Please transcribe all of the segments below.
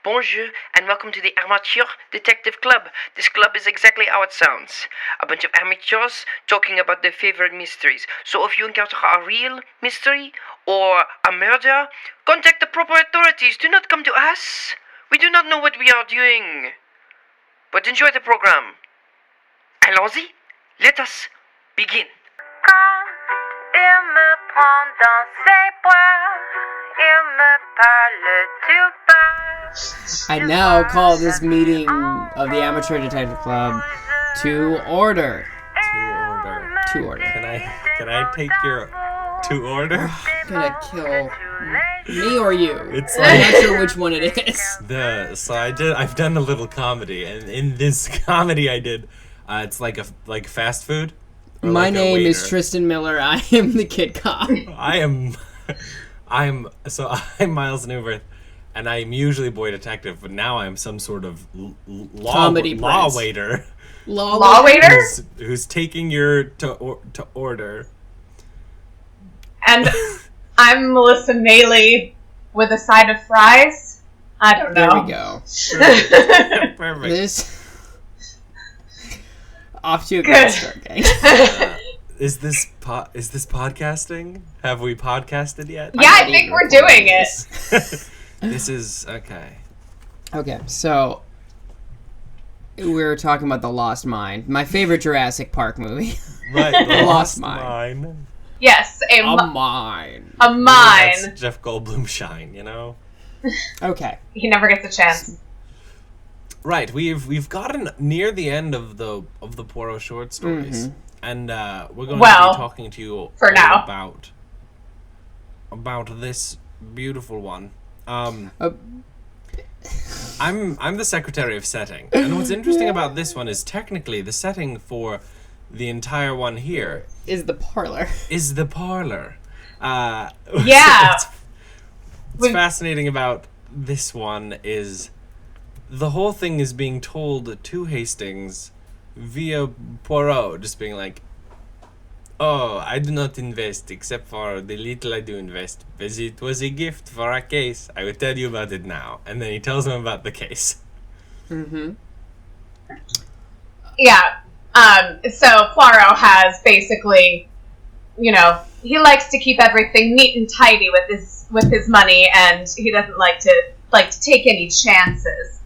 Bonjour, and welcome to the Amateur Detective Club. This club is exactly how it sounds. A bunch of amateurs talking about their favorite mysteries. So if you encounter a real mystery or a murder, contact the proper authorities. Do not come to us. We do not know what we are doing. But enjoy the program. Allons-y, let us begin. Quand il me prend dans ses bras, il me parle tout bas. I now call this meeting of the Amateur Detective Club to order. To order. Can I take your to order? Gonna kill me or you. It's I'm like not sure which one it is. I've done a little comedy, and in this comedy I did, it's like fast food. Or My like a name is waiter. Tristan Miller. I am the kid cop. I'm Miles Newworth, and I'm usually boy detective, but now I'm some sort of Comedy law prince. waiter Law waiter? who's taking your to order. And I'm Melissa Maley with a side of fries. I don't know. There we go. Perfect. This off to a great start, gang. Is this podcasting? Have we podcasted yet? Yeah, I think we're doing it. This is okay. Okay, so we're talking about The Lost Mine, my favorite Jurassic Park movie. Right, the Lost Lost Mine. Mine. Yes, A mine. a mine. That's Jeff Goldblum shine, you know. Okay. He never gets a chance. Right, we've gotten near the end of the Poirot short stories, and we're going to Well, be talking to you for all now. about this beautiful one. Uh, I'm the secretary of setting, and what's interesting about this one is technically the setting for the entire one here is the parlor. is the parlor. Yeah. What's fascinating about this one is the whole thing is being told to Hastings via Poirot, just being like, "Oh, I do not invest except for the little I do invest, because it was a gift for a case. I will tell you about it now." And then he tells him about the case. Mm-hmm. Yeah. So Poirot has basically, he likes to keep everything neat and tidy with his money, and he doesn't like to take any chances.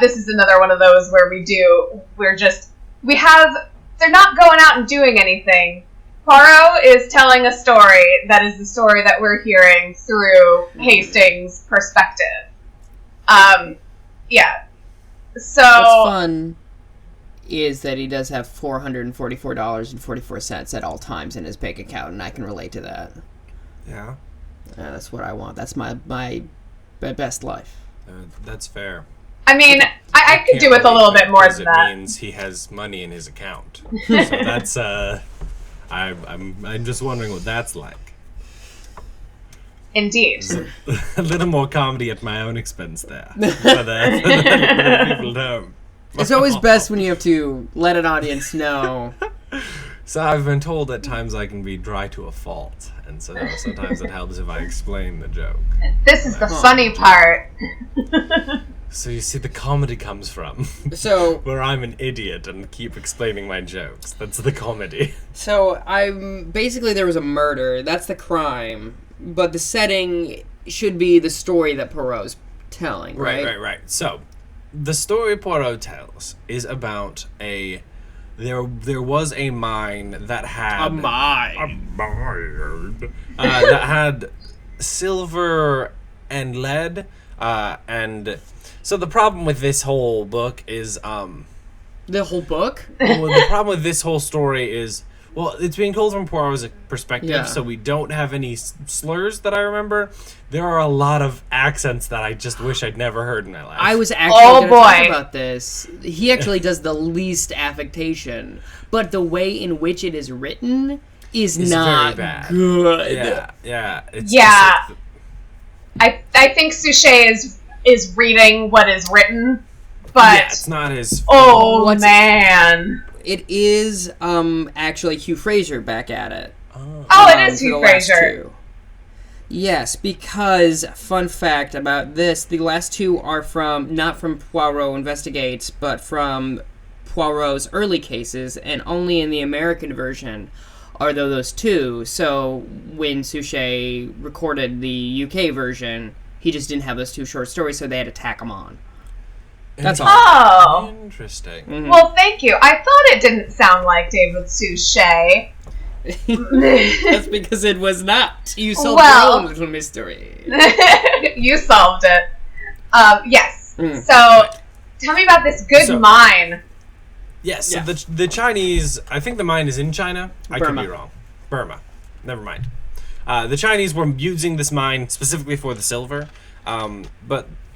This is another one of those where they're not going out and doing anything. Poirot is telling a story that is the story that we're hearing through Hastings' perspective. So What's fun is that he does have $444.44 at all times in his bank account, and I can relate to that. Yeah, That's what I want. That's my best life. that's fair. I mean, I could do with a little bit more Because than it that. means he has money in his account. So that's I'm just wondering what that's like. Indeed. A little more comedy at my own expense there. For the people at home. It's always best when you have to let an audience know. So I've been told at times I can be dry to a fault, and so sometimes it helps if I explain the joke. This is the funny part. So you see, the comedy comes from So where I'm an idiot and keep explaining my jokes. That's the comedy. I'm basically there was a murder. That's the crime, but the setting should be the story that Poirot's telling, right? Right. So the story Poirot tells is about there was a mine that had A mine. that had silver and lead, and so the problem with this whole book is The whole book? the problem with this whole story is, well, it's being told from Poirot's perspective, Yeah. so we don't have any slurs that I remember. There are a lot of accents that I just wish I'd never heard in my life. I was actually going to talk about this. He actually does the least affectation, but the way in which it is written is It's not very bad. good. Yeah. It's Yeah. just like I think Suchet is reading what is written, but yeah, it's not his. oh man, It is actually Hugh Fraser back at it. oh, it is for Hugh the last Fraser. two. Yes, because, fun fact about this, the last two are not from Poirot Investigates, but from Poirot's early cases, and only in the American version are those two. So when Suchet recorded the UK version, he just didn't have those two short stories, so they had to tack them on. That's all. Oh. Interesting. Mhm. Well, thank you. I thought it didn't sound like David Suchet. That's because it was not. You solved Well. your own little mystery. You solved it. Yes. Mm. So, tell me about this good So- mine. Yes, so Yeah. the Chinese, I think the mine is in China. I could Burma. be wrong. Burma. Never mind. The Chinese were using this mine specifically for the silver, and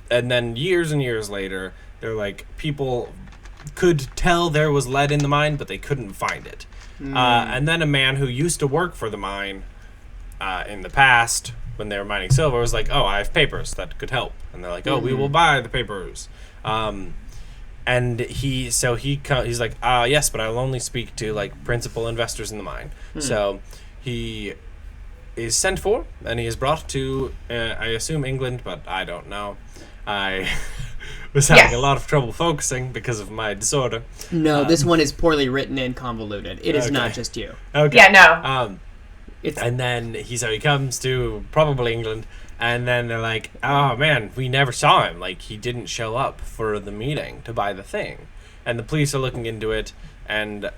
then years and years later, they're like, people could tell there was lead in the mine, but they couldn't find it. And then a man who used to work for the mine in the past, when they were mining silver, was like, oh, I have papers that could help. And they're like, oh, we will buy the papers. And he's like, yes, but I'll only speak to like principal investors in the mine. So he is sent for, and he is brought to, I assume England, but I don't know. I was having a lot of trouble focusing because of my disorder. No, this one is poorly written and convoluted. It is Okay. not just you. Okay. Yeah, no. It's And then he comes to probably England, and then they're like, oh man, we never saw him. Like, he didn't show up for the meeting to buy the thing. And the police are looking into it, and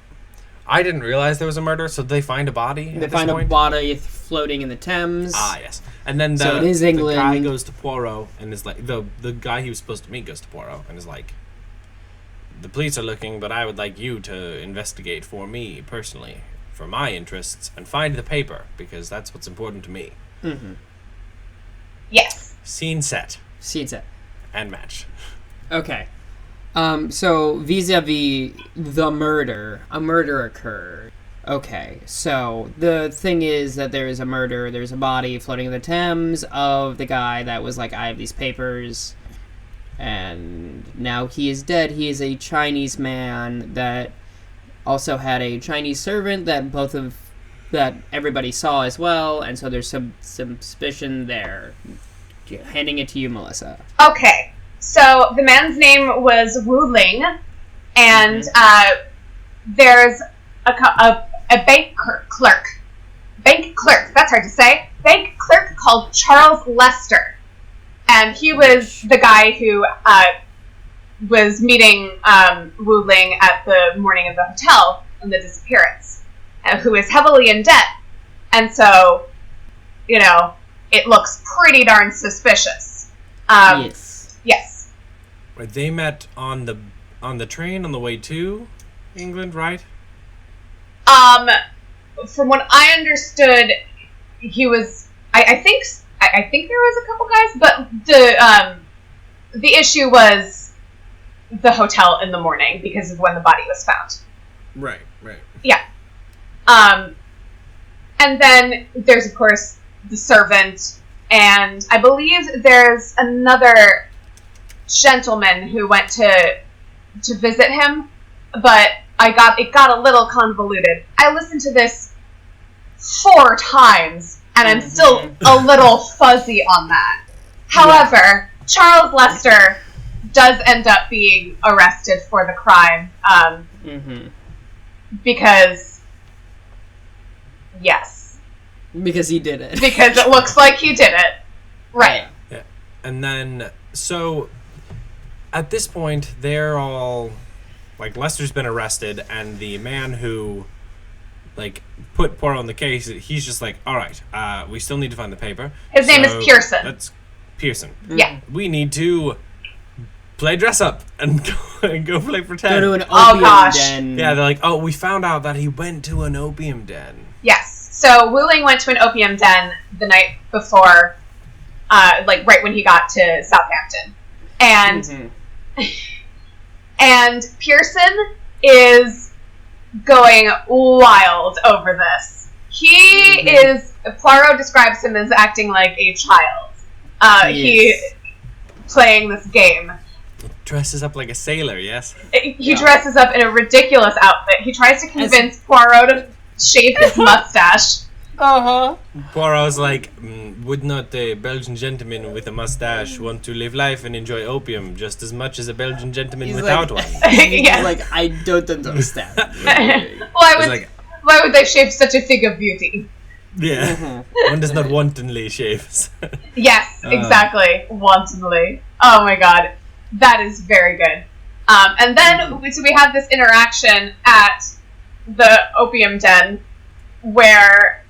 I didn't realize there was a murder, so they find a body they at find this a point? body floating in the Thames. Ah, yes. And then So it is the England. guy goes to Poirot and is like, the guy he was supposed to meet goes to Poirot and is like, the police are looking, but I would like you to investigate for me personally, for my interests, and find the paper, because that's what's important to me. Mm-hmm. Yes. Scene set See, it's it. and match. Okay. So vis-a-vis the murder, a murder occurred. Okay, so the thing is that there is a murder, there's a body floating in the Thames of the guy that was like, I have these papers, and now he is dead. He is a Chinese man that also had a Chinese servant that everybody saw as well, and so there's some suspicion there. Handing it to you, Melissa. Okay. So, the man's name was Wu Ling, and there's a bank clerk. Bank clerk, that's hard to say. Bank clerk called Charles Lester. And he was the guy who was meeting Wu Ling at the morning of the hotel in the disappearance, who is heavily in debt. And so, it looks pretty darn suspicious. Yes. Yes. Right, they met on the train on the way to England, right? From what I understood, he was. I think there was a couple guys, but the issue was the hotel in the morning because of when the body was found. Right. Yeah. And then there's of course the servant, and I believe there's another gentleman who went to visit him, but it got a little convoluted. I listened to this 4 times, and I'm still a little fuzzy on that. However, Charles Lester does end up being arrested for the crime, because, yes. Because he did it. Because it looks like he did it. Right. Yeah. And then, so, at this point, they're all, like, Lester's been arrested, and the man who, like, put Poirot on the case, he's just like, all right, we still need to find the paper. His name is Pearson. That's Pearson. Yeah. We need to play dress up and go play pretend. Go to an Oh, opium gosh. den. Yeah, they're like, oh, we found out that he went to an opium den. Yes. So Wu Ling went to an opium den the night before, like right when he got to Southampton, and and Pearson is going wild over this. He is. Poirot describes him as acting like a child. He playing this game. Dresses up like a sailor, yes? He dresses up in a ridiculous outfit. He tries to convince Poirot to shave his mustache. Uh-huh. Poirot's like, would not a Belgian gentleman with a mustache want to live life and enjoy opium just as much as a Belgian gentleman He's without like- one? He's Yes. like, I don't understand. Why would they shave such a fig of beauty? Yeah. One does not wantonly shave. Yes, exactly. Wantonly. Oh my god. That is very good. And then so we have this interaction at the opium den where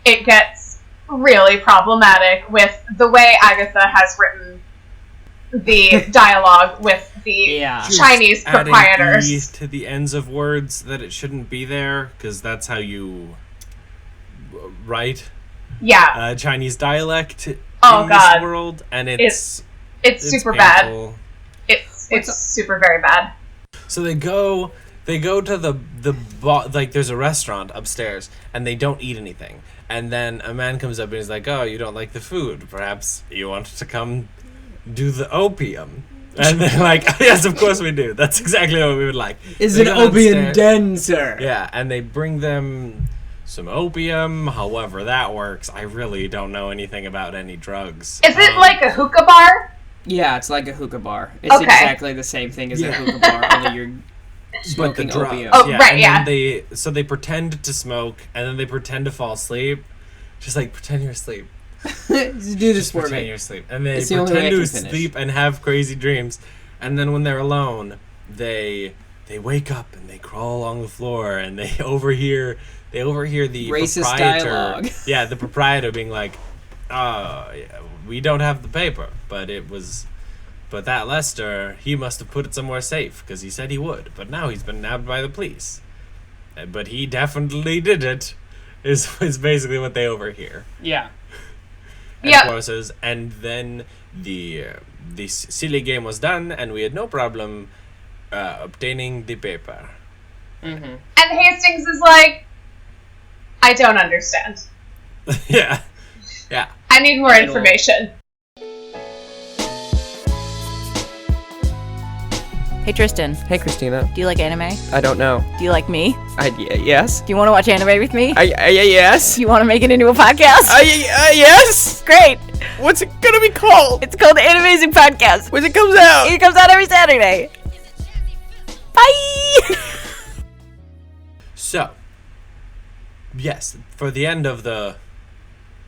it gets really problematic with the way Agatha has written the dialogue with the Yeah. Chinese Adding proprietors. E to the ends of words that it shouldn't be there, because that's how you write Yeah. Chinese dialect Oh, in God. this world, and it's It's super bad. painful. It's super very bad. So they go to the like there's a restaurant upstairs, and they don't eat anything. And then a man comes up and he's like, "Oh, you don't like the food? Perhaps you want to come do the opium?" And they're like, "Yes, of course we do. That's exactly what we would like." Is They an go opium downstairs. den, sir? Yeah, and they bring them some opium. However that works, I really don't know anything about any drugs. Is it like a hookah bar? Yeah, it's like a hookah bar. It's Okay. exactly the same thing as a Yeah. hookah bar, only you're but the smoking drugs? opium. Oh, right, and yeah. Then they pretend to smoke, and then they pretend to fall asleep. Just like pretend you're asleep. Just do this Just for pretend me. you're asleep, and they It's the only way pretend I to can finish. sleep and have crazy dreams. And then when they're alone, they wake up and they crawl along the floor, and they overhear the Racist proprietor. dialogue. Yeah, the proprietor being like, yeah, we don't have the paper, but that Lester, he must have put it somewhere safe because he said he would, but now he's been nabbed by the police. But he definitely did it. Is basically what they overhear. Yeah. And Yeah. Poirot says, and then the silly game was done, and we had no problem obtaining the paper. Mm-hmm. And Hastings is like, I don't understand. yeah. I need more information. Hey Tristan, Hey, Christina. do you like anime? I don't know. Do you like me? Yes? Do you want to watch anime with me? Yes? Do you want to make it into a podcast? Yes? Great! What's it gonna be called? It's called the Animazing Podcast. When it comes out? It comes out every Saturday. Bye! So, yes, for the end of the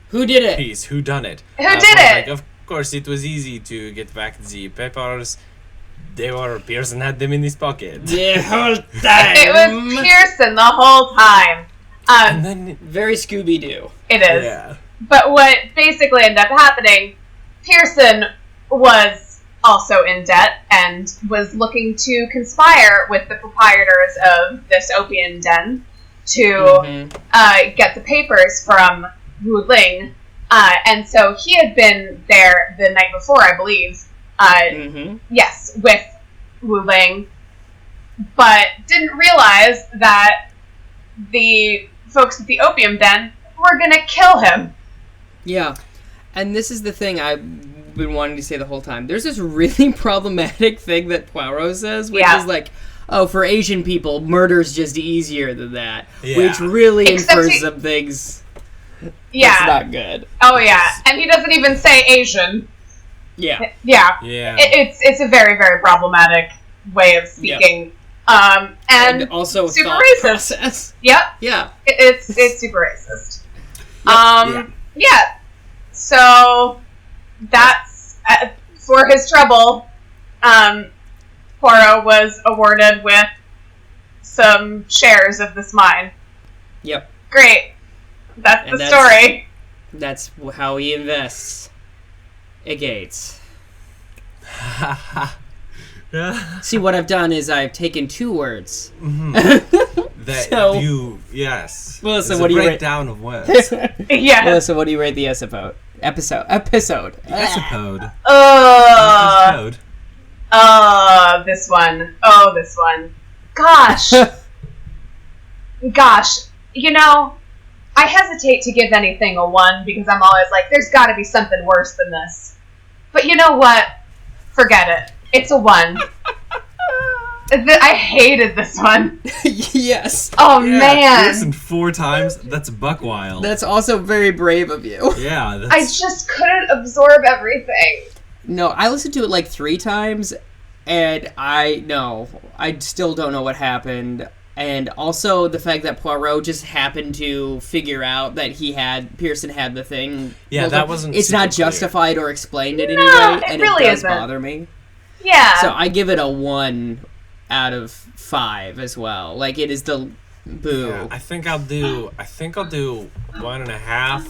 Who did it? piece, who done it? Who did Poirot's it? like, of course, it was easy to get back the papers. Pearson had them in his pocket. The whole It time. was Pearson the whole time. And then, Very Scooby-Doo. It is. yeah. But what basically ended up happening, Pearson was also in debt and was looking to conspire with the proprietors of this opium den to Mhm. get the papers from Wu Ling. And so he had been there the night before, I believe. Mm-hmm. Yes, with Wu Ling, but didn't realize that the folks at the opium den were gonna kill him. Yeah. And this is the thing I've been wanting to say the whole time. There's this really problematic thing that Poirot says, which Yeah. is like, oh, for Asian people, murder's just easier than that. Yeah. Which really Except infers he- some things Yeah. that's not good. Oh yeah, and he doesn't even say Asian. Yeah. Yeah, Yeah. it's a very very problematic way of speaking. And And also super thought racist. process. yep, Yeah. it's super racist. Yeah. Yeah. So that's for his trouble. Poirot was awarded with some shares of this mine. Yep. Great. That's And the that's- story. That's how he invests. Gates. Yeah. See, what I've done is I've taken two words. That So- yes. Melissa, It's what a do you rate- breakdown of words. Yeah. Melissa, what do you rate the episode? Episode. Episode. This one. Oh, this one. Gosh. Gosh. You know, I hesitate to give anything a 1 because I'm always like, there's gotta be something worse than this. But you know what? Forget it. It's a 1. I hated this one. Yes. Oh Yeah, man. listened 4 times. That's buck wild. That's also very brave of you. Yeah, that's... I just couldn't absorb everything. No, I listened to it like 3 times, and I still don't know what happened. And also the fact that Poirot just happened to figure out that Pearson had the thing. Yeah, that wasn't It's not super clear. justified or explained in any No, way, it and really it does isn't. bother me. Yeah. So I give it a 1 out of 5 as well. Like, it is the boo. Yeah, I think I'll do 1.5.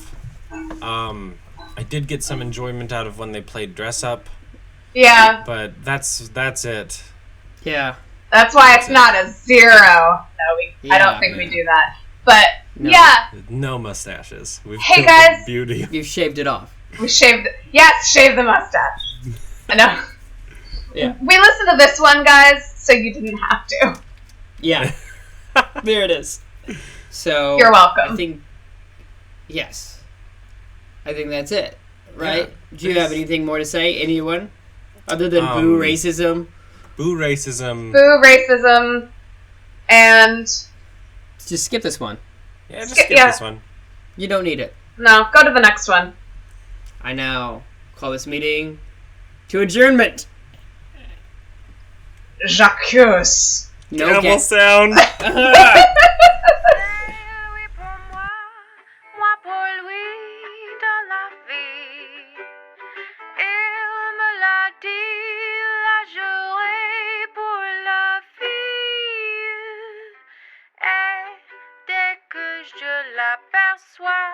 I did get some enjoyment out of when they played dress up, Yeah. but that's it. Yeah. That's why it's not a 0. No, I don't think we do that. But No. yeah, No mustaches. We've Hey, killed the guys. beauty. You've shaved it off. we shaved. Yes, shave the mustache. I know. Yeah. We listened to this one, guys, so you didn't have to. Yeah. There it is. So You're welcome. I think I think that's it. Right? Yeah, Do you have anything more to say? Anyone? Other than boo racism? Boo racism. Boo racism, and Just skip this one. Yeah, just Skip- skip yeah. this one. You don't need it. no, go to the next one. I now call this meeting to adjournment. Jacques. No Animal get. sound. Oui pour moi, moi pour lui dans la vie. Il me l'a dit, la journée pour la fille. Et dès que je l'aperçois,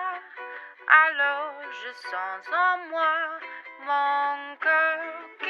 alors je sens en moi mon cœur qui